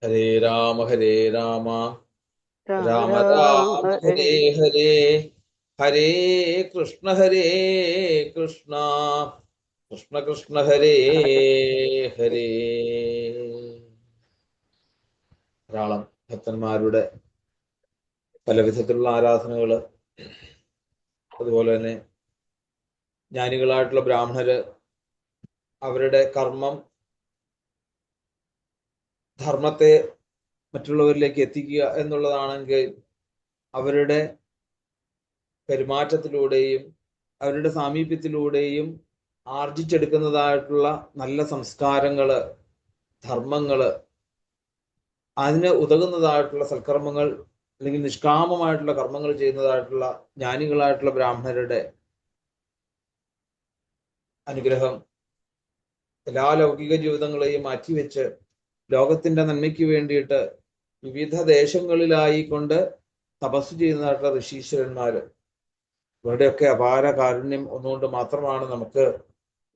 ഹരേ രാമ രാമ രാമ രാമ രാമ ഹരേ ഹരേ ഹരേ ഹരേ കൃഷ്ണ കൃഷ്ണ കൃഷ്ണ കൃഷ്ണ ഹരേ ഹരേ. ഹരേ. ധാരാളം ഭക്തന്മാരുടെ പല വിധത്തിലുള്ള ആരാധനകൾ, അതുപോലെ തന്നെ ജ്ഞാനികളായിട്ടുള്ള ബ്രാഹ്മണര് അവരുടെ കർമ്മം ധർമ്മത്തെ മറ്റുള്ളവരിലേക്ക് എത്തിക്കുക എന്നുള്ളതാണെങ്കിൽ അവരുടെ പെരുമാറ്റത്തിലൂടെയും അവരുടെ സാമീപ്യത്തിലൂടെയും ആർജിച്ചെടുക്കുന്നതായിട്ടുള്ള നല്ല സംസ്കാരങ്ങള്, ധർമ്മങ്ങള്, അതിന് ഉതകുന്നതായിട്ടുള്ള സൽക്കർമ്മങ്ങൾ അല്ലെങ്കിൽ നിഷ്കാമമായിട്ടുള്ള കർമ്മങ്ങൾ ചെയ്യുന്നതായിട്ടുള്ള ജ്ഞാനികളായിട്ടുള്ള ബ്രാഹ്മണരുടെ അനുഗ്രഹം എല്ലാ ലൗകിക ജീവിതങ്ങളെയും മാറ്റിവെച്ച് ലോകത്തിന്റെ നന്മയ്ക്ക് വേണ്ടിയിട്ട് വിവിധ ദേശങ്ങളിലായിക്കൊണ്ട് തപസ് ചെയ്യുന്നതായിട്ടുള്ള ഋഷീശ്വരന്മാര്, ഇവരുടെയൊക്കെ അപാര കാരുണ്യം ഒന്നുകൊണ്ട് മാത്രമാണ് നമുക്ക്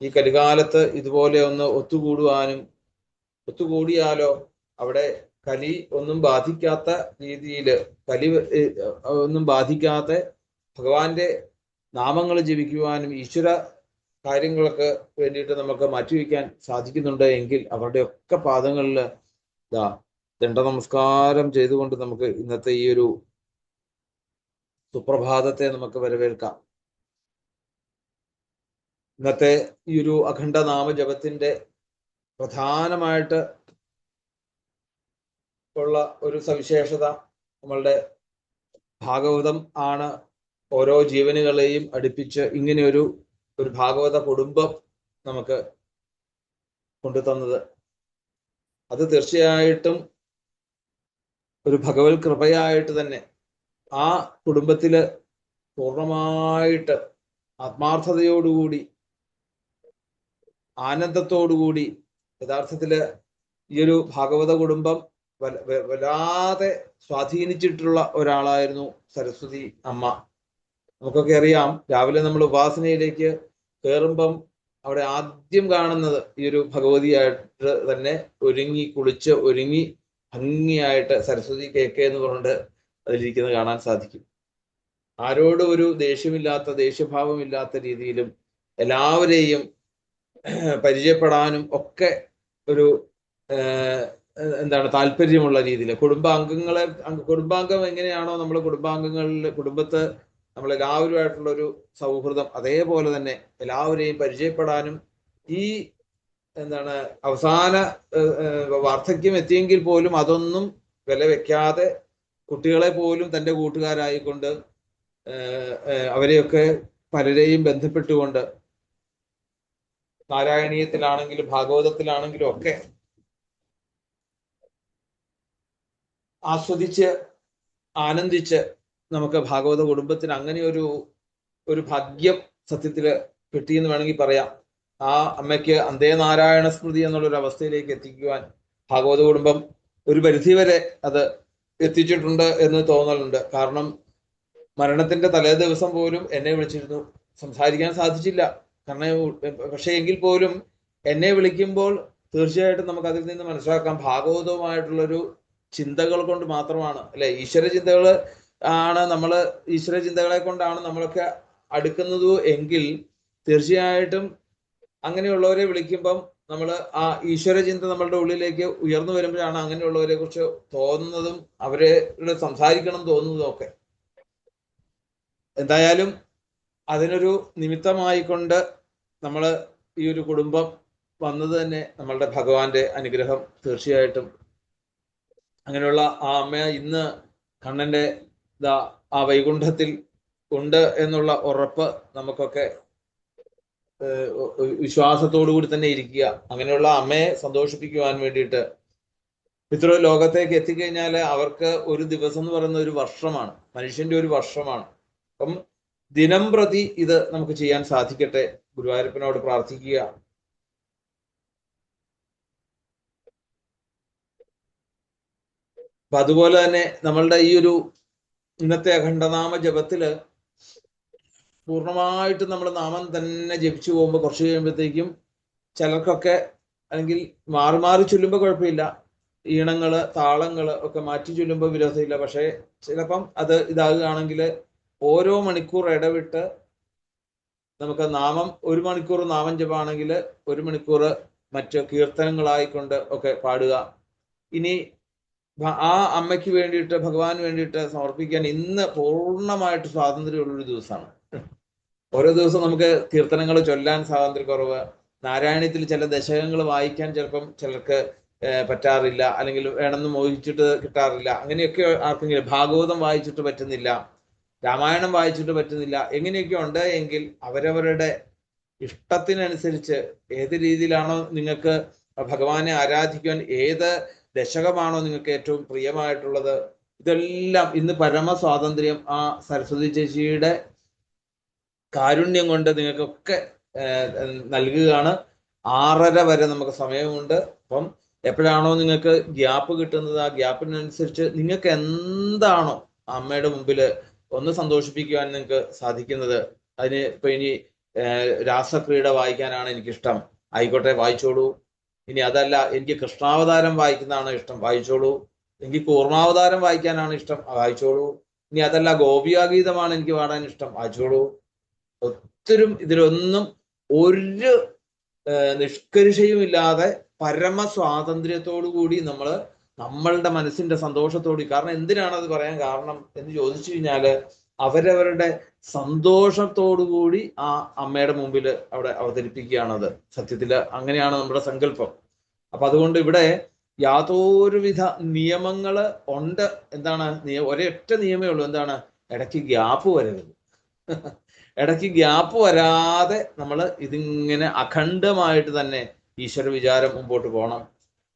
ഈ കലികാലത്ത് ഇതുപോലെ ഒന്ന് ഒത്തുകൂടുവാനും, ഒത്തുകൂടിയാലോ അവിടെ കലി ഒന്നും ബാധിക്കാത്ത രീതിയിൽ, കലി ഒന്നും ബാധിക്കാത്ത ഭഗവാന്റെ നാമങ്ങൾ ജപിക്കുവാനും ഈശ്വര കാര്യങ്ങൾക്ക് വേണ്ടിയിട്ട് നമുക്ക് മാറ്റിവെക്കാൻ സാധിക്കുന്നുണ്ട് എങ്കിൽ അവരുടെയൊക്കെ പാദങ്ങളിൽ ഇതാ ദണ്ഡ നമസ്കാരം ചെയ്തുകൊണ്ട് നമുക്ക് ഇന്നത്തെ ഈ ഒരു സുപ്രഭാതത്തെ നമുക്ക് വരവേൽക്കാം. ഇന്നത്തെ ഈ ഒരു അഖണ്ഡ നാമജപത്തിന്റെ പ്രധാനമായിട്ട് ഉള്ള ഒരു സവിശേഷത, നമ്മളുടെ ഭാഗവതം ആണ് ഓരോ ജീവനുകളെയും അടുപ്പിച്ച് ഇങ്ങനെ ഒരു ഭാഗവത കുടുംബം നമുക്ക് കൊണ്ടുതന്നത്. അത് തീർച്ചയായിട്ടും ഒരു ഭഗവത് കൃപയായിട്ട് തന്നെ ആ കുടുംബത്തില് പൂർണ്ണമായിട്ട് ആത്മാർത്ഥതയോടുകൂടി ആനന്ദത്തോടുകൂടി യഥാർത്ഥത്തില് ഈ ഒരു ഭാഗവത കുടുംബം വല്ലാതെ സ്വാധീനിച്ചിട്ടുള്ള ഒരാളായിരുന്നു സരസ്വതി അമ്മ. നമുക്കൊക്കെ അറിയാം, രാവിലെ നമ്മൾ ഉപാസനയിലേക്ക് കയറുമ്പം അവിടെ ആദ്യം കാണുന്നത് ഈ ഒരു ഭഗവതിയായിട്ട് തന്നെ ഒരുങ്ങി കുളിച്ച് ഒരുങ്ങി ഭംഗിയായിട്ട് സരസ്വതി കേക്ക് എന്ന് പറഞ്ഞിട്ട് അതിലിരിക്കുന്നത് കാണാൻ സാധിക്കും. ആരോടും ഒരു ദേഷ്യമില്ലാത്ത, ദേഷ്യഭാവമില്ലാത്ത രീതിയിലും എല്ലാവരെയും പരിചയപ്പെടാനും ഒക്കെ ഒരു എന്താണ് താല്പര്യമുള്ള രീതിയിൽ കുടുംബാംഗം എങ്ങനെയാണോ നമ്മൾ കുടുംബാംഗങ്ങളിൽ കുടുംബത്ത് നമ്മളെല്ലാവരുമായിട്ടുള്ള ഒരു സൗഹൃദം, അതേപോലെ തന്നെ എല്ലാവരെയും പരിചയപ്പെടാനും ഈ എന്താണ് അവസാന വാർദ്ധക്യം എത്തിയെങ്കിൽ പോലും അതൊന്നും വില വെക്കാതെ കുട്ടികളെ പോലും തൻ്റെ കൂട്ടുകാരായിക്കൊണ്ട് അവരെയൊക്കെ പലരെയും ബന്ധപ്പെട്ടുകൊണ്ട് നാരായണീയത്തിലാണെങ്കിലും ഭാഗവതത്തിലാണെങ്കിലും ഒക്കെ ആസ്വദിച്ച് ആനന്ദിച്ച് നമുക്ക് ഭാഗവത കുടുംബത്തിന് അങ്ങനെ ഒരു ഭാഗ്യം സത്യത്തില് കിട്ടിയെന്ന് വേണമെങ്കിൽ പറയാം. ആ അമ്മയ്ക്ക് അന്തേ നാരായണ സ്മൃതി എന്നുള്ളൊരു അവസ്ഥയിലേക്ക് എത്തിക്കുവാൻ ഭാഗവത കുടുംബം ഒരു പരിധിവരെ അത് എത്തിച്ചിട്ടുണ്ട് എന്ന് തോന്നലുണ്ട്. കാരണം മരണത്തിന്റെ തലേ ദിവസം പോലും എന്നെ വിളിച്ചിരുന്നു. സംസാരിക്കാൻ സാധിച്ചില്ല, കാരണം പക്ഷെ എങ്കിൽ പോലും എന്നെ വിളിക്കുമ്പോൾ തീർച്ചയായിട്ടും നമുക്ക് അതിൽ നിന്ന് മനസ്സിലാക്കാം ഭാഗവതവുമായിട്ടുള്ളൊരു ചിന്തകൾ കൊണ്ട് മാത്രമാണ്, അല്ലെ, ഈശ്വര ചിന്തകൾ ആണ്. ഈശ്വര ചിന്തകളെ കൊണ്ടാണ് നമ്മളൊക്കെ അടുക്കുന്നത് എങ്കിൽ തീർച്ചയായിട്ടും അങ്ങനെയുള്ളവരെ വിളിക്കുമ്പം നമ്മൾ ആ ഈശ്വര ചിന്ത നമ്മളുടെ ഉള്ളിലേക്ക് ഉയർന്നു വരുമ്പോഴാണ് അങ്ങനെയുള്ളവരെ കുറിച്ച് തോന്നുന്നതും അവരെ സംസാരിക്കണം തോന്നുന്നതും ഒക്കെ. എന്തായാലും അതിനൊരു നിമിത്തമായിക്കൊണ്ട് നമ്മൾ ഈ ഒരു കുടുംബം വന്നത് തന്നെ നമ്മളുടെ ഭഗവാന്റെ അനുഗ്രഹം തീർച്ചയായിട്ടും. അങ്ങനെയുള്ള ആ അമ്മ ഇന്ന് കണ്ണന്റെ ആ വൈകുണ്ഠത്തിൽ ഉണ്ട് എന്നുള്ള ഉറപ്പ് നമുക്കൊക്കെ വിശ്വാസത്തോടു കൂടി തന്നെ ഇരിക്കുക. അങ്ങനെയുള്ള അമ്മയെ സന്തോഷിപ്പിക്കുവാൻ വേണ്ടിയിട്ട് പിതൃ ലോകത്തേക്ക് എത്തിക്കഴിഞ്ഞാൽ അവർക്ക് ഒരു ദിവസം എന്ന് പറയുന്ന ഒരു വർഷമാണ്, മനുഷ്യന്റെ ഒരു വർഷമാണ്. അപ്പം ദിനം പ്രതി ഇത് നമുക്ക് ചെയ്യാൻ സാധിക്കട്ടെ, ഗുരുവായൂരപ്പനോട് പ്രാർത്ഥിക്കുക. അപ്പൊ അതുപോലെ തന്നെ നമ്മളുടെ ഈ ഒരു ഇന്നത്തെ അഖണ്ഡനാമ ജപത്തില് പൂർണ്ണമായിട്ട് നമ്മൾ നാമം തന്നെ ജപിച്ചു പോകുമ്പോൾ കുറച്ച് കഴിയുമ്പോഴത്തേക്കും ചിലർക്കൊക്കെ അല്ലെങ്കിൽ മാറി മാറി ചൊല്ലുമ്പോൾ കുഴപ്പമില്ല, ഈണങ്ങള് താളങ്ങള് ഒക്കെ മാറ്റി ചൊല്ലുമ്പോൾ വിരോധമില്ല. പക്ഷേ ചിലപ്പം അത് ഇതാകുകയാണെങ്കിൽ ഓരോ മണിക്കൂർ ഇടവിട്ട് നമുക്ക് നാമം 1 മണിക്കൂർ നാമം ജപമാണെങ്കിൽ 1 മണിക്കൂർ മറ്റ് കീർത്തനങ്ങളായിക്കൊണ്ട് ഒക്കെ പാടുക. ഇനി ആ അമ്മയ്ക്ക് വേണ്ടിയിട്ട് ഭഗവാന് വേണ്ടിയിട്ട് സമർപ്പിക്കാൻ ഇന്ന് പൂർണ്ണമായിട്ട് സ്വാതന്ത്ര്യമുള്ളൊരു ദിവസമാണ്. ഓരോ ദിവസവും നമുക്ക് കീർത്തനങ്ങൾ ചൊല്ലാൻ സ്വാതന്ത്ര്യക്കുറവ്, നാരായണീയത്തിൽ ചില ദശകങ്ങൾ വായിക്കാൻ ചിലപ്പം ചിലർക്ക് പറ്റാറില്ല, അല്ലെങ്കിൽ വേണമെന്ന് മോഹിച്ചിട്ട് കിട്ടാറില്ല. അങ്ങനെയൊക്കെ ആർക്കെങ്കിലും ഭാഗവതം വായിച്ചിട്ട് പറ്റുന്നില്ല, രാമായണം വായിച്ചിട്ട് പറ്റുന്നില്ല, എങ്ങനെയൊക്കെ ഉണ്ട് എങ്കിൽ അവരവരുടെ ഇഷ്ടത്തിനനുസരിച്ച് ഏത് രീതിയിലാണോ നിങ്ങൾക്ക് ഭഗവാനെ ആരാധിക്കുവാൻ, ഏത് ദശകമാണോ നിങ്ങൾക്ക് ഏറ്റവും പ്രിയമായിട്ടുള്ളത്, ഇതെല്ലാം ഇന്ന് പരമ സ്വാതന്ത്ര്യം ആ സരസ്വതി ചേച്ചിയുടെ കാരുണ്യം കൊണ്ട് നിങ്ങൾക്കൊക്കെ നൽകുകയാണ്. 6:30 വരെ നമുക്ക് സമയമുണ്ട്. അപ്പം എപ്പോഴാണോ നിങ്ങൾക്ക് ഗ്യാപ്പ് കിട്ടുന്നത് ആ ഗ്യാപ്പിനനുസരിച്ച് നിങ്ങൾക്ക് എന്താണോ അമ്മയുടെ മുമ്പിൽ ഒന്ന് സന്തോഷിപ്പിക്കുവാൻ നിങ്ങൾക്ക് സാധിക്കുന്നത്, അതിന് ഇപ്പൊ ഇനി രാസക്രീഡ വായിക്കാനാണ് എനിക്കിഷ്ടം, ആയിക്കോട്ടെ വായിച്ചോളൂ. ഇനി അതല്ല എനിക്ക് കൃഷ്ണാവതാരം വായിക്കുന്നതാണ് ഇഷ്ടം, വായിച്ചോളൂ. എനിക്ക് കൂർമാവതാരം വായിക്കാനാണ് ഇഷ്ടം, വായിച്ചോളൂ. ഇനി അതല്ല ഗോപിയാഗീതമാണ് എനിക്ക് പാടാൻ ഇഷ്ടം, വായിച്ചോളൂ. ഒത്തിരി ഇതിലൊന്നും ഒരു നിഷ്കർഷയുമില്ലാതെ പരമ സ്വാതന്ത്ര്യത്തോടു കൂടി നമ്മളുടെ മനസ്സിന്റെ സന്തോഷത്തോടു, കാരണം എന്തിനാണ് അത് പറയാൻ കാരണം എന്ന് ചോദിച്ചു കഴിഞ്ഞാല് അവരവരുടെ സന്തോഷത്തോടു കൂടി ആ അമ്മയുടെ മുമ്പിൽ അവിടെ അവതരിപ്പിക്കുകയാണത്. സത്യത്തില് അങ്ങനെയാണ് നമ്മുടെ സങ്കല്പം. അപ്പൊ അതുകൊണ്ട് ഇവിടെ യാതൊരുവിധ നിയമങ്ങള് ഉണ്ട്. എന്താണ് ഒരൊറ്റ നിയമമേ ഉള്ളൂ, എന്താണ്? ഇടയ്ക്ക് ഗ്യാപ്പ് വരരുത്. ഇടയ്ക്ക് ഗ്യാപ്പ് വരാതെ നമ്മൾ ഇതിങ്ങനെ അഖണ്ഡമായിട്ട് തന്നെ ഈശ്വര വിചാരം മുമ്പോട്ട് പോകണം.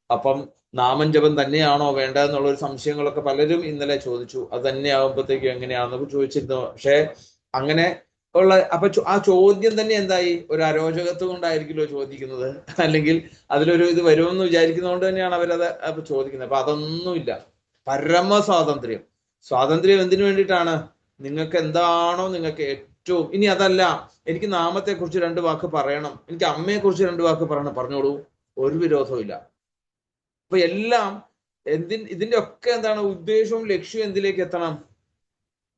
അപ്പം നാമം ജപം തന്നെയാണോ വേണ്ടതെന്നുള്ളൊരു സംശയങ്ങളൊക്കെ പലരും ഇന്നലെ ചോദിച്ചു. അത് തന്നെയാകുമ്പോഴത്തേക്കും എങ്ങനെയാണെന്നൊക്കെ ചോദിച്ചിരുന്നു. പക്ഷേ അങ്ങനെ ഉള്ള അപ്പൊ ആ ചോദ്യം തന്നെ എന്തായി? ഒരു അരോചകത്വം കൊണ്ടായിരിക്കുമല്ലോ ചോദിക്കുന്നത്, അല്ലെങ്കിൽ അതിലൊരു ഇത് വരുമെന്ന് വിചാരിക്കുന്നതുകൊണ്ട് തന്നെയാണ് അവരത് അപ്പൊ ചോദിക്കുന്നത്. അപ്പൊ അതൊന്നുമില്ല. പരമ സ്വാതന്ത്ര്യം. സ്വാതന്ത്ര്യം എന്തിനു വേണ്ടിയിട്ടാണ്? നിങ്ങൾക്ക് എന്താണോ നിങ്ങൾക്ക് ഏറ്റവും, ഇനി അതല്ല എനിക്ക് നാമത്തെ കുറിച്ച് 2 വാക്ക് പറയണം, എനിക്ക് അമ്മയെ കുറിച്ച് 2 വാക്ക് പറയണം, പറഞ്ഞോളൂ, ഒരു വിരോധവും ഇല്ല. അപ്പൊ എല്ലാം ഇതിന്റെ ഒക്കെ എന്താണ് ഉദ്ദേശവും ലക്ഷ്യവും എന്തിലേക്ക് എത്തണം?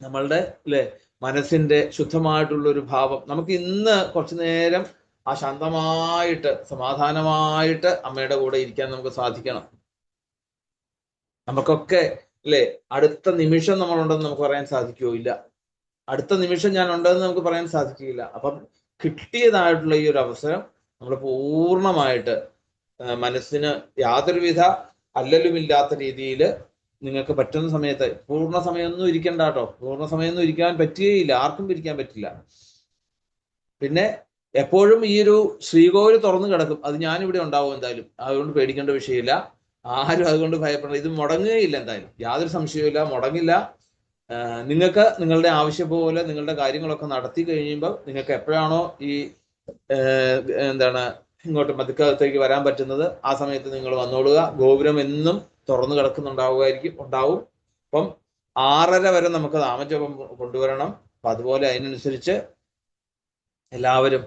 നമ്മളുടെ മനസ്സിന്റെ ശുദ്ധമായിട്ടുള്ള ഒരു ഭാവം. നമുക്ക് ഇന്ന് കുറച്ചു നേരം ആ ശാന്തമായിട്ട് സമാധാനമായിട്ട് അമ്മയുടെ കൂടെ ഇരിക്കാൻ നമുക്ക് സാധിക്കണം. നമുക്കൊക്കെ അടുത്ത നിമിഷം നമ്മളുണ്ടെന്ന് നമുക്ക് പറയാൻ സാധിക്കുകയോ ഇല്ല. അടുത്ത നിമിഷം ഞാൻ ഉണ്ടെന്ന് നമുക്ക് പറയാൻ സാധിക്കുകയില്ല. അപ്പം കിട്ടിയതായിട്ടുള്ള ഈ ഒരു അവസരം നമ്മൾ പൂർണ്ണമായിട്ട് മനസ്സിന് യാതൊരുവിധ അല്ലലുമില്ലാത്ത രീതിയിൽ നിങ്ങൾക്ക് പറ്റുന്ന സമയത്ത്, പൂർണ്ണ സമയമൊന്നും ഇരിക്കണ്ട കേട്ടോ, പൂർണ്ണ സമയമൊന്നും ഇരിക്കാൻ പറ്റുകയില്ല, ആർക്കും ഇരിക്കാൻ പറ്റില്ല. പിന്നെ എപ്പോഴും ഈ ഒരു ശ്രീകോവിൽ തുറന്നു കിടക്കും, അത് ഞാനിവിടെ ഉണ്ടാവും എന്തായാലും, അതുകൊണ്ട് പേടിക്കേണ്ട വിഷയമില്ല. ആരും അതുകൊണ്ട് ഭയപ്പെടണം, ഇത് മുടങ്ങുകയില്ല, എന്തായാലും യാതൊരു സംശയവുമില്ല, മുടങ്ങില്ല. നിങ്ങൾക്ക് നിങ്ങളുടെ ആവശ്യം പോലെ നിങ്ങളുടെ കാര്യങ്ങളൊക്കെ നടത്തി കഴിയുമ്പോൾ നിങ്ങൾക്ക് എപ്പോഴാണോ ഈ ഇങ്ങോട്ട് മതിക്കകത്തേക്ക് വരാൻ പറ്റുന്നത് ആ സമയത്ത് നിങ്ങൾ വന്നോളുക. ഗോപുരം എന്നും തുറന്നു ഉണ്ടാവും. അപ്പം 6:30 വരെ നമുക്ക് നാമജപം കൊണ്ടുവരണം. അപ്പൊ അതുപോലെ അതിനനുസരിച്ച് എല്ലാവരും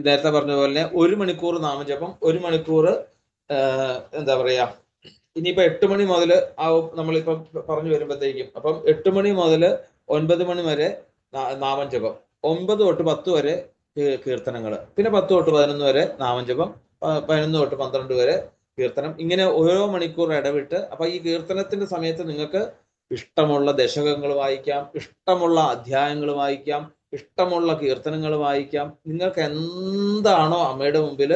നേരത്തെ പറഞ്ഞ പോലെ 1 മണിക്കൂർ നാമജപം, 1 മണിക്കൂർ എന്താ പറയാ, ഇനിയിപ്പോ 8 മണി മുതൽ നമ്മളിപ്പം പറഞ്ഞു വരുമ്പോഴത്തേക്കും, അപ്പം 8 മണി മുതൽ 9 മണി വരെ നാമം ജപം, 9 തൊട്ട് 10 വരെ കീർത്തനങ്ങൾ, പിന്നെ 10 തൊട്ട് 11 വരെ നാമം ജപം, 11 തൊട്ട് 12 വരെ കീർത്തനം. ഇങ്ങനെ ഓരോ മണിക്കൂർ ഇടവിട്ട്. അപ്പൊ ഈ കീർത്തനത്തിന്റെ സമയത്ത് നിങ്ങൾക്ക് ഇഷ്ടമുള്ള ദശകങ്ങൾ വായിക്കാം, ഇഷ്ടമുള്ള അധ്യായങ്ങൾ വായിക്കാം, ഇഷ്ടമുള്ള കീർത്തനങ്ങൾ വായിക്കാം. നിങ്ങൾക്ക് എന്താണോ അമ്മയുടെ മുമ്പിൽ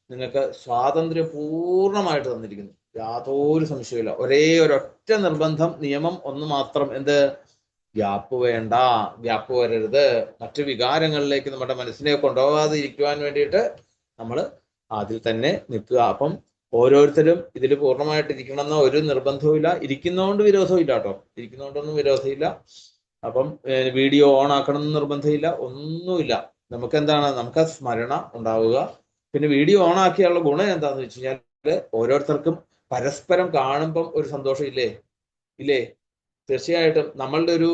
നിങ്ങൾക്ക് സ്വാതന്ത്ര്യം പൂർണ്ണമായിട്ട് തന്നിരിക്കുന്നു, യാതൊരു സംശയമില്ല. ഒരൊറ്റ നിർബന്ധം, നിയമം ഒന്ന് മാത്രം, എന്ത്? ഗ്യാപ്പ് വേണ്ട, ഗ്യാപ്പ് വരരുത്. മറ്റു വികാരങ്ങളിലേക്ക് നമ്മുടെ മനസ്സിനെ കൊണ്ടുപോകാതെ ഇരിക്കുവാൻ വേണ്ടിയിട്ട് നമ്മൾ അതിൽ തന്നെ നിൽക്കുക. അപ്പം ഓരോരുത്തരും ഇതിൽ പൂർണ്ണമായിട്ട് ഇരിക്കണമെന്ന ഒരു നിർബന്ധവും ഇല്ല. ഇരിക്കുന്നതുകൊണ്ട് വിരോധവും ഇല്ല കേട്ടോ, ഇരിക്കുന്നതുകൊണ്ടൊന്നും വിരോധമില്ല. അപ്പം വീഡിയോ ഓൺ ആക്കണം എന്ന് നിർബന്ധമില്ല, ഒന്നുമില്ല. നമുക്ക് എന്താണ്, നമുക്ക് സ്മരണ ഉണ്ടാവുക. പിന്നെ വീഡിയോ ഓൺ ആക്കിയുള്ള ഗുണം എന്താന്ന് വെച്ച് കഴിഞ്ഞാൽ ഓരോരുത്തർക്കും പരസ്പരം കാണുമ്പം ഒരു സന്തോഷം ഇല്ലേ? തീർച്ചയായിട്ടും നമ്മളുടെ ഒരു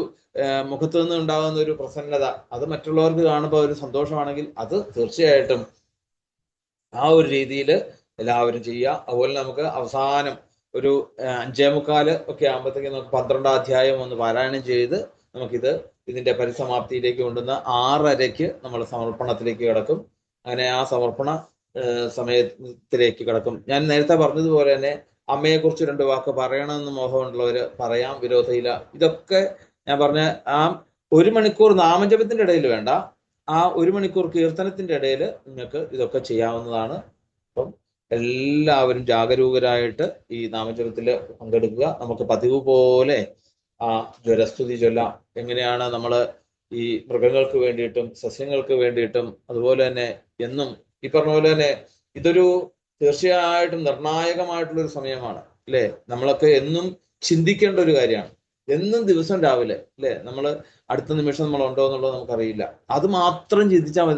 മുഖത്ത് നിന്ന് ഉണ്ടാകുന്ന ഒരു പ്രസന്നത, അത് മറ്റുള്ളവർക്ക് കാണുമ്പോൾ ഒരു സന്തോഷമാണെങ്കിൽ അത് തീർച്ചയായിട്ടും ആ ഒരു രീതിയിൽ എല്ലാവരും ചെയ്യുക. അതുപോലെ നമുക്ക് അവസാനം ഒരു 5:45 ഒക്കെ ആകുമ്പോഴത്തേക്ക് നമുക്ക് 12ാം അധ്യായം ഒന്ന് പാരായണം ചെയ്ത് ഇതിന്റെ പരിസമാപ്തിയിലേക്ക് കൊണ്ടുവന്ന് 6:30 നമ്മൾ സമർപ്പണത്തിലേക്ക് കിടക്കും. അങ്ങനെ ആ സമർപ്പണ സമയത്തിലേക്ക് കിടക്കും. ഞാൻ നേരത്തെ പറഞ്ഞതുപോലെ തന്നെ അമ്മയെക്കുറിച്ച് 2 വാക്ക് പറയണമെന്ന് മോഹമുള്ളവർ പറയാം, വിരോധമില്ല. ഇതൊക്കെ ഞാൻ പറഞ്ഞ ആ 1 മണിക്കൂർ നാമജപത്തിന്റെ ഇടയിൽ വേണ്ട, ആ 1 മണിക്കൂർ കീർത്തനത്തിന്റെ ഇടയിൽ നിങ്ങൾക്ക് ഇതൊക്കെ ചെയ്യാവുന്നതാണ്. അപ്പം എല്ലാവരും ജാഗരൂകരായിട്ട് ഈ നാമജപത്തിൽ പങ്കെടുക്കുക. നമുക്ക് പതിവ് പോലെ ആ ജ്വരസ്തുതി ചൊല്ലാം. എങ്ങനെയാണ് നമ്മൾ ഈ മൃഗങ്ങൾക്ക് വേണ്ടിയിട്ടും സസ്യങ്ങൾക്ക് വേണ്ടിയിട്ടും അതുപോലെ തന്നെ എന്നും ഈ പറഞ്ഞ പോലെ തന്നെ ഇതൊരു തീർച്ചയായിട്ടും നിർണായകമായിട്ടുള്ളൊരു സമയമാണ് അല്ലേ. നമ്മളൊക്കെ എന്നും ചിന്തിക്കേണ്ട ഒരു കാര്യമാണ്. എന്നും ദിവസം രാവിലെ അല്ലേ, നമ്മൾ അടുത്ത നിമിഷം നമ്മൾ ഉണ്ടോ എന്നുള്ളത് നമുക്കറിയില്ല. അത് മാത്രം ചിന്തിച്ചാൽ മതി.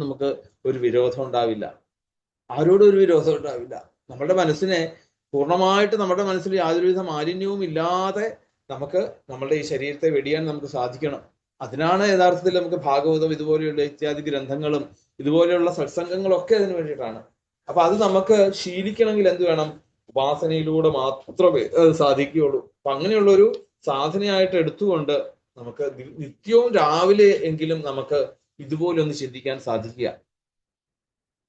നമുക്ക് ഒരു വിരോധം ഉണ്ടാവില്ല, ആരോടും ഒരു വിരോധം ഉണ്ടാവില്ല. നമ്മുടെ മനസ്സിനെ പൂർണ്ണമായിട്ട്, നമ്മുടെ മനസ്സിൽ യാതൊരുവിധ മാലിന്യവും ഇല്ലാതെ നമുക്ക് നമ്മളുടെ ഈ ശരീരത്തെ വെടിയാൻ നമുക്ക് സാധിക്കണം. അതിനാണ് യഥാർത്ഥത്തിൽ നമുക്ക് ഭാഗവതം ഇതുപോലെയുള്ള ഇത്യാദി ഗ്രന്ഥങ്ങളും ഇതുപോലെയുള്ള സത്സംഗങ്ങളൊക്കെ അതിന് വേണ്ടിയിട്ടാണ്. അപ്പൊ അത് നമുക്ക് ശീലിക്കണമെങ്കിൽ എന്ത് വേണം? ഉപാസനയിലൂടെ മാത്രമേ അത് സാധിക്കുകയുള്ളൂ. അപ്പൊ അങ്ങനെയുള്ളൊരു സാധനയായിട്ട് എടുത്തുകൊണ്ട് നമുക്ക് നിത്യവും രാവിലെ എങ്കിലും നമുക്ക് ഇതുപോലെ ഒന്ന് ചിന്തിക്കാൻ സാധിക്കുക.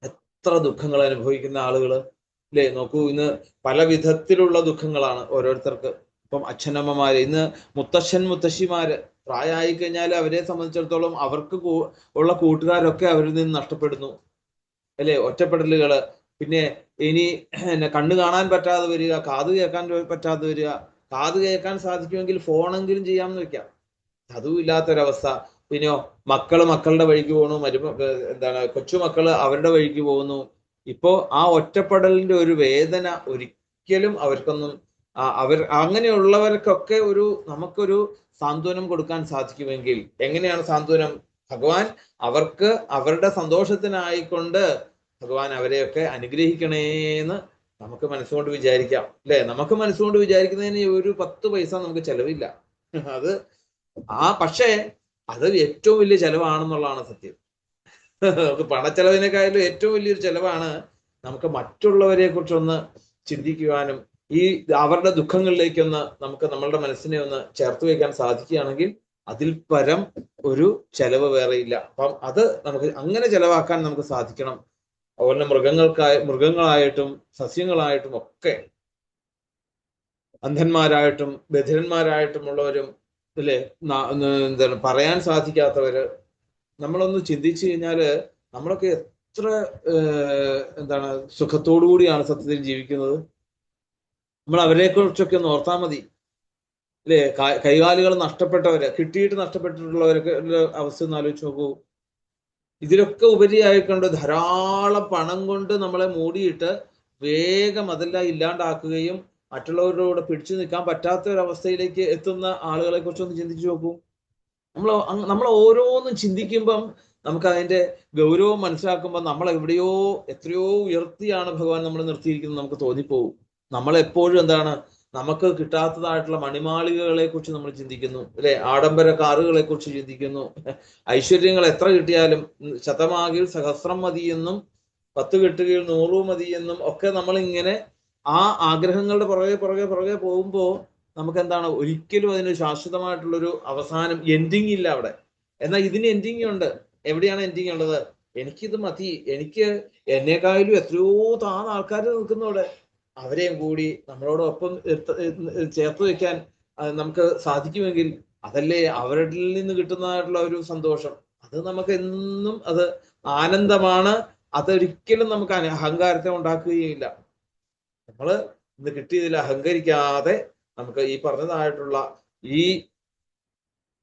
എത്ര ദുഃഖങ്ങൾ അനുഭവിക്കുന്ന ആളുകൾ അല്ലേ, നോക്കൂ. ഇന്ന് പല വിധത്തിലുള്ള ദുഃഖങ്ങളാണ് ഓരോരുത്തർക്ക്. ഇപ്പം അച്ഛനമ്മമാര്, ഇന്ന് മുത്തശ്ശിമാര് പ്രായമായി കഴിഞ്ഞാൽ അവരെ സംബന്ധിച്ചിടത്തോളം അവർക്ക് ഉള്ള കൂട്ടുകാരൊക്കെ അവരിൽ നിന്ന് നഷ്ടപ്പെടുന്നു അല്ലേ. ഒറ്റപ്പെടലുകള്, പിന്നെ ഇനി കണ്ണ് കാണാൻ പറ്റാതെ വരിക, കാത് കേൾക്കാൻ പറ്റാതെ വരിക. കാത് കേൾക്കാൻ സാധിക്കുമെങ്കിൽ ഫോണെങ്കിലും ചെയ്യാമെന്ന് വെക്കാം, അതും ഇല്ലാത്തൊരവസ്ഥ. പിന്നെയോ മക്കളുടെ വഴിക്ക് പോകണു, കൊച്ചുമക്കള് അവരുടെ വഴിക്ക് പോകുന്നു. ഇപ്പോ ആ ഒറ്റപ്പെടലിന്റെ ഒരു വേദന ഒരിക്കലും അവർക്കൊന്നും അങ്ങനെയുള്ളവർക്കൊക്കെ നമുക്കൊരു സാന്ത്വനം കൊടുക്കാൻ സാധിക്കുമെങ്കിൽ, എങ്ങനെയാണ് സാന്ത്വനം? ഭഗവാൻ അവർക്ക് അവരുടെ സന്തോഷത്തിനായിക്കൊണ്ട് ഭഗവാൻ അവരെയൊക്കെ അനുഗ്രഹിക്കണേന്ന് നമുക്ക് മനസ്സുകൊണ്ട് വിചാരിക്കാം അല്ലെ. നമുക്ക് മനസ്സുകൊണ്ട് വിചാരിക്കുന്നതിന് ഒരു 10 പൈസ നമുക്ക് ചെലവില്ല. പക്ഷേ അത് ഏറ്റവും വലിയ ചെലവാണെന്നുള്ളതാണ് സത്യം. നമുക്ക് പണച്ചെലവിനേക്കാളും ഏറ്റവും വലിയൊരു ചെലവാണ് നമുക്ക് മറ്റുള്ളവരെ കുറിച്ചൊന്ന് ചിന്തിക്കുവാനും അവരുടെ ദുഃഖങ്ങളിലേക്കൊന്ന് നമുക്ക് നമ്മളുടെ മനസ്സിനെ ഒന്ന് ചേർത്ത് വയ്ക്കാൻ സാധിക്കുകയാണെങ്കിൽ അതിൽ പരം ഒരു ചെലവ് വേറെയില്ല. അപ്പം അത് നമുക്ക് അങ്ങനെ ചെലവാക്കാൻ നമുക്ക് സാധിക്കണം. അതുപോലെ മൃഗങ്ങളായിട്ടും സസ്യങ്ങളായിട്ടും ഒക്കെ, അന്ധന്മാരായിട്ടും ബധിരന്മാരായിട്ടുമുള്ളവരും അല്ലേ, എന്താണ് പറയാൻ സാധിക്കാത്തവര്, നമ്മളൊന്ന് ചിന്തിച്ചു കഴിഞ്ഞാല് നമ്മളൊക്കെ എത്ര സുഖത്തോടു കൂടിയാണ് സത്യത്തിൽ ജീവിക്കുന്നത്. നമ്മൾ അവരെ കുറിച്ചൊക്കെ ഒന്ന് ഓർത്താൽ മതി അല്ലേ. കൈകാലുകൾ നഷ്ടപ്പെട്ടവര്, കിട്ടിയിട്ട് നഷ്ടപ്പെട്ടിട്ടുള്ളവരൊക്കെ അവസ്ഥ ഒന്ന് ആലോചിച്ച് നോക്കൂ. ഇതിലൊക്കെ ഉപരിയായിക്കൊണ്ട് ധാരാളം പണം കൊണ്ട് നമ്മളെ മൂടിയിട്ട് വേഗം അതെല്ലാം ഇല്ലാണ്ടാക്കുകയും മറ്റുള്ളവരുടെ കൂടെ പിടിച്ചു നിൽക്കാൻ പറ്റാത്ത ഒരവസ്ഥയിലേക്ക് എത്തുന്ന ആളുകളെ കുറിച്ചൊന്ന് ചിന്തിച്ചു നോക്കൂ. നമ്മൾ ഓരോന്നും ചിന്തിക്കുമ്പം നമുക്ക് അതിന്റെ ഗൗരവം മനസ്സിലാക്കുമ്പോൾ നമ്മൾ എത്രയോ ഉയർത്തിയാണ് ഭഗവാൻ നമ്മൾ നിർത്തിയിരിക്കുന്നത് നമുക്ക് തോന്നിപ്പോവും. നമ്മളെപ്പോഴും നമുക്ക് കിട്ടാത്തതായിട്ടുള്ള മണിമാളികകളെ കുറിച്ച് നമ്മൾ ചിന്തിക്കുന്നു അല്ലെ, ആഡംബര കാറുകളെ കുറിച്ച് ചിന്തിക്കുന്നു. ഐശ്വര്യങ്ങൾ എത്ര കിട്ടിയാലും ശതമാകിൽ സഹസ്രം മതിയെന്നും 10 കെട്ടുകയിൽ 100 മതിയെന്നും ഒക്കെ നമ്മളിങ്ങനെ ആ ആഗ്രഹങ്ങളുടെ പുറകെ പോകുമ്പോൾ നമുക്ക് ഒരിക്കലും അതിന് ശാശ്വതമായിട്ടുള്ളൊരു അവസാനം, എൻഡിങ് ഇല്ല അവിടെ. എന്നാൽ ഇതിന് എൻഡിങ് ഉണ്ട്. എവിടെയാണ് എൻഡിങ് ഉള്ളത്? എനിക്കിത് മതി, എനിക്ക് എന്നെക്കാളും എത്രയോ താഴ്ന്ന ആൾക്കാർ നിൽക്കുന്നു അവിടെ, അവരെയും കൂടി നമ്മളോടൊപ്പം ചേർത്ത് വെക്കാൻ നമുക്ക് സാധിക്കുമെങ്കിൽ അതല്ലേ അവരിൽ നിന്ന് കിട്ടുന്നതായിട്ടുള്ള ഒരു സന്തോഷം. അത് നമുക്ക് എന്നും അത് ആനന്ദമാണ്. അതൊരിക്കലും നമുക്ക് അഹങ്കാരത്തെ ഉണ്ടാക്കുകയില്ല. നമ്മള് ഇന്ന് കിട്ടിയതിൽ അഹങ്കരിക്കാതെ നമുക്ക് ഈ പറഞ്ഞതായിട്ടുള്ള ഈ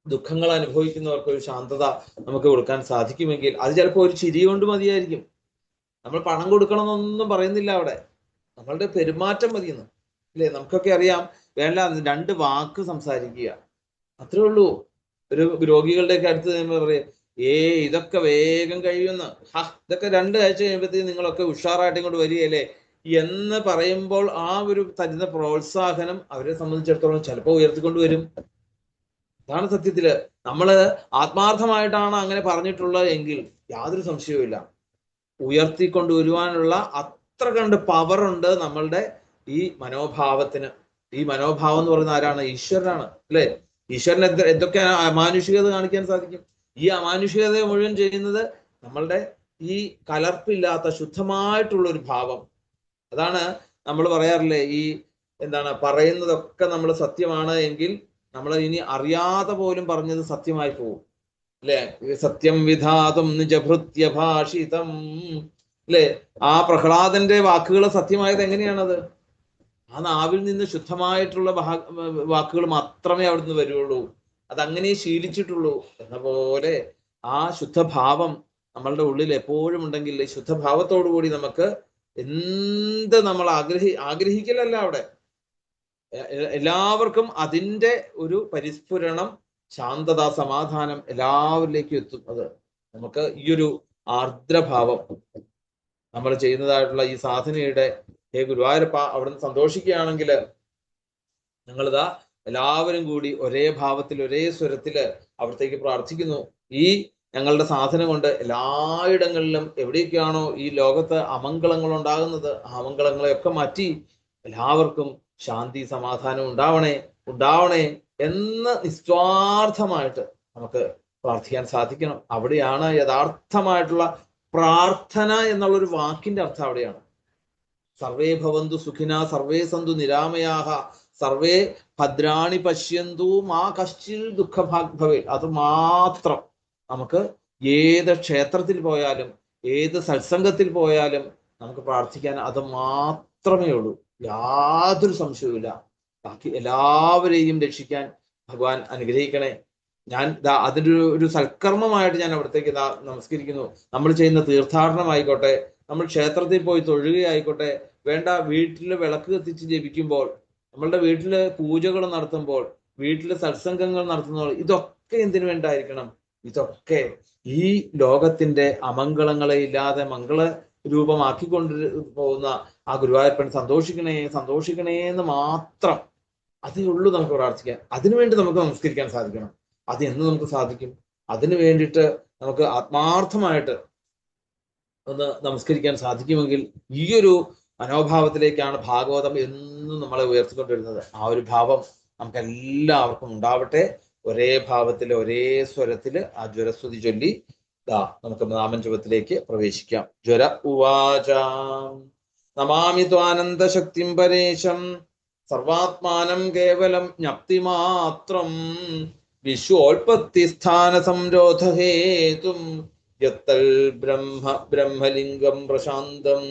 ദുഃഖങ്ങൾ അനുഭവിക്കുന്നവർക്ക് ഒരു ശാന്തത നമുക്ക് കൊടുക്കാൻ സാധിക്കുമെങ്കിൽ അത് ചിലപ്പോൾ ഒരു ചിരി കൊണ്ട് മതിയായിരിക്കും. നമ്മൾ പണം കൊടുക്കണമെന്നൊന്നും പറയുന്നില്ല അവിടെ, നമ്മളുടെ പെരുമാറ്റം മതിയെന്ന് അല്ലേ. നമുക്കൊക്കെ അറിയാം, വേണ്ട 2 വാക്ക് സംസാരിക്കുക, അത്രേ ഉള്ളൂ. ഒരു രോഗികളുടെയൊക്കെ അടുത്ത് പറയും, ഇതൊക്കെ വേഗം കഴിയുമെന്ന്. ഇതൊക്കെ 2 ആഴ്ച കഴിയുമ്പോഴത്തേക്കും നിങ്ങളൊക്കെ ഉഷാറായിട്ട് ഇങ്ങോട്ട് വരികയല്ലേ എന്ന് പറയുമ്പോൾ ആ ഒരു തരുന്ന പ്രോത്സാഹനം അവരെ സംബന്ധിച്ചിടത്തോളം ചിലപ്പോൾ ഉയർത്തിക്കൊണ്ട് വരും. അതാണ് സത്യത്തില് നമ്മള് ആത്മാർത്ഥമായിട്ടാണ് അങ്ങനെ പറഞ്ഞിട്ടുള്ളത് എങ്കിൽ യാതൊരു സംശയവും ഇല്ല, ഉയർത്തിക്കൊണ്ടുവരുവാനുള്ള അത്ര കണ്ട് പവറുണ്ട് നമ്മളുടെ ഈ മനോഭാവത്തിന്. ഈ മനോഭാവം എന്ന് പറയുന്ന ആരാണ്? ഈശ്വരനാണ്, അല്ലെ? ഈശ്വരൻ എന്തൊക്കെ അമാനുഷികത കാണിക്കാൻ സാധിക്കും? ഈ അമാനുഷികതയെ മുഴുവൻ ചെയ്യുന്നത് നമ്മളുടെ ഈ കലർപ്പില്ലാത്ത ശുദ്ധമായിട്ടുള്ള ഒരു ഭാവം. അതാണ് നമ്മൾ പറയാറില്ലേ, ഈ എന്താണ് പറയുന്നതൊക്കെ നമ്മൾ സത്യമാണ് എങ്കിൽ നമ്മൾ ഇനി അറിയാതെ പോലും പറഞ്ഞത് സത്യമായി പോകും, അല്ലെ? സത്യം വിധാതും നിജഭൃത്യ ഭാഷിതം, അല്ലെ? ആ പ്രഹ്ലാദന്റെ വാക്കുകൾ സത്യമായത് എങ്ങനെയാണത്? ആ നാവിൽ നിന്ന് ശുദ്ധമായിട്ടുള്ള വാക്കുകൾ മാത്രമേ അവിടുന്ന് വരുള്ളൂ. അതങ്ങനെ ശീലിച്ചിട്ടുള്ളൂ. എന്ന പോലെ ആ ശുദ്ധഭാവം നമ്മളുടെ ഉള്ളിൽ എപ്പോഴും ഉണ്ടെങ്കിൽ ശുദ്ധഭാവത്തോടു കൂടി നമുക്ക് എന്ത് നമ്മൾ ആഗ്രഹിക്കലല്ല അവിടെ, എല്ലാവർക്കും അതിൻ്റെ ഒരു പരിസ്ഫുരണം, ശാന്തത, സമാധാനം എല്ലാവരിലേക്കും എത്തും. അത് നമുക്ക് ഈ ഒരു ആർദ്രഭാവം നമ്മൾ ചെയ്യുന്നതായിട്ടുള്ള ഈ സാധനയുടെ ഗുരുവായൂരപ്പ അവിടുന്ന് സന്തോഷിക്കുകയാണെങ്കിൽ ഞങ്ങളിതാ എല്ലാവരും കൂടി ഒരേ ഭാവത്തിൽ ഒരേ സ്വരത്തില് അവിടത്തേക്ക് പ്രാർത്ഥിക്കുന്നു. ഈ ഞങ്ങളുടെ സാധന കൊണ്ട് എല്ലായിടങ്ങളിലും എവിടെയൊക്കെയാണോ ഈ ലോകത്ത് അമംഗളങ്ങൾ ഉണ്ടാകുന്നത്, ആ അമംഗളങ്ങളെയൊക്കെ മാറ്റി എല്ലാവർക്കും ശാന്തി സമാധാനം ഉണ്ടാവണേ എന്ന് നിസ്വാർത്ഥമായിട്ട് നമുക്ക് പ്രാർത്ഥിക്കാൻ സാധിക്കണം. അവിടെയാണ് യഥാർത്ഥമായിട്ടുള്ള പ്രാർത്ഥന എന്നുള്ളൊരു വാക്കിന്റെ അർത്ഥം അവിടെയാണ്. സർവേ ഭവന്തു സുഖിന സർവേ സന്തു നിരാമയാഹ സർവേ ഭദ്രാണി പശ്യന്തു മാ കശ്ചിൽ ദുഃഖഭാഗ് ഭവേ. അത് മാത്രം നമുക്ക് ഏത് ക്ഷേത്രത്തിൽ പോയാലും ഏത് സത്സംഗത്തിൽ പോയാലും നമുക്ക് പ്രാർത്ഥിക്കാൻ അത് മാത്രമേ ഉള്ളൂ. യാതൊരു സംശയവുമില്ല. ബാക്കി എല്ലാവരെയും രക്ഷിക്കാൻ ഭഗവാൻ അനുഗ്രഹിക്കണേ. ഞാൻ അതിൻ്റെ ഒരു സൽക്കർമ്മമായിട്ട് ഞാൻ അവിടത്തേക്ക് നമസ്കരിക്കുന്നു. നമ്മൾ ചെയ്യുന്ന തീർത്ഥാടനമായിക്കോട്ടെ, നമ്മൾ ക്ഷേത്രത്തിൽ പോയി തൊഴുകയായിക്കോട്ടെ, വേണ്ട വീട്ടിൽ വിളക്ക് കത്തിച്ച് ജപിക്കുമ്പോൾ, നമ്മളുടെ വീട്ടിൽ പൂജകൾ നടത്തുമ്പോൾ, വീട്ടിൽ സത്സംഗങ്ങൾ നടത്തുമ്പോൾ, ഇതൊക്കെ എന്തിനു വേണ്ടായിരിക്കണം? ഇതൊക്കെ ഈ ലോകത്തിന്റെ അമംഗളങ്ങളെ ഇല്ലാതെ മംഗള രൂപമാക്കിക്കൊണ്ട് പോകുന്ന ആ ഗുരുവായൂരപ്പൻ സന്തോഷിക്കണേ എന്ന് മാത്രം, അതേ ഉള്ളൂ നമുക്ക് പ്രാർത്ഥിക്കാൻ. അതിനുവേണ്ടി നമുക്ക് നമസ്കരിക്കാൻ സാധിക്കണം. അത് എന്ന് നമുക്ക് സാധിക്കും? അതിനു വേണ്ടിയിട്ട് നമുക്ക് ആത്മാർത്ഥമായിട്ട് ഒന്ന് നമസ്കരിക്കാൻ സാധിക്കുമെങ്കിൽ ഈ ഒരു മനോഭാവത്തിലേക്കാണ് ഭാഗവതം എന്നും നമ്മളെ ഉയർത്തിക്കൊണ്ടിരുന്നത്. ആ ഒരു ഭാവം നമുക്ക് എല്ലാവർക്കും ഉണ്ടാവട്ടെ. ഒരേ ഭാവത്തില് ഒരേ സ്വരത്തില് ആ ജ്വരസ്തുതി ചൊല്ലി നമുക്ക് നാമജപത്തിലേക്ക് പ്രവേശിക്കാം. ജ്വര ഉവാചാം നമാമി ത്വാനന്ദശക്തിം പരേശം സർവാത്മാനം കേവലം ജ്ഞപ്തിമാത്രം വിശ്വോൽപത്തി സ്ഥാന സംരോധഹേതും യത്തൽ ബ്രഹ്മലിംഗം പ്രശാന്തം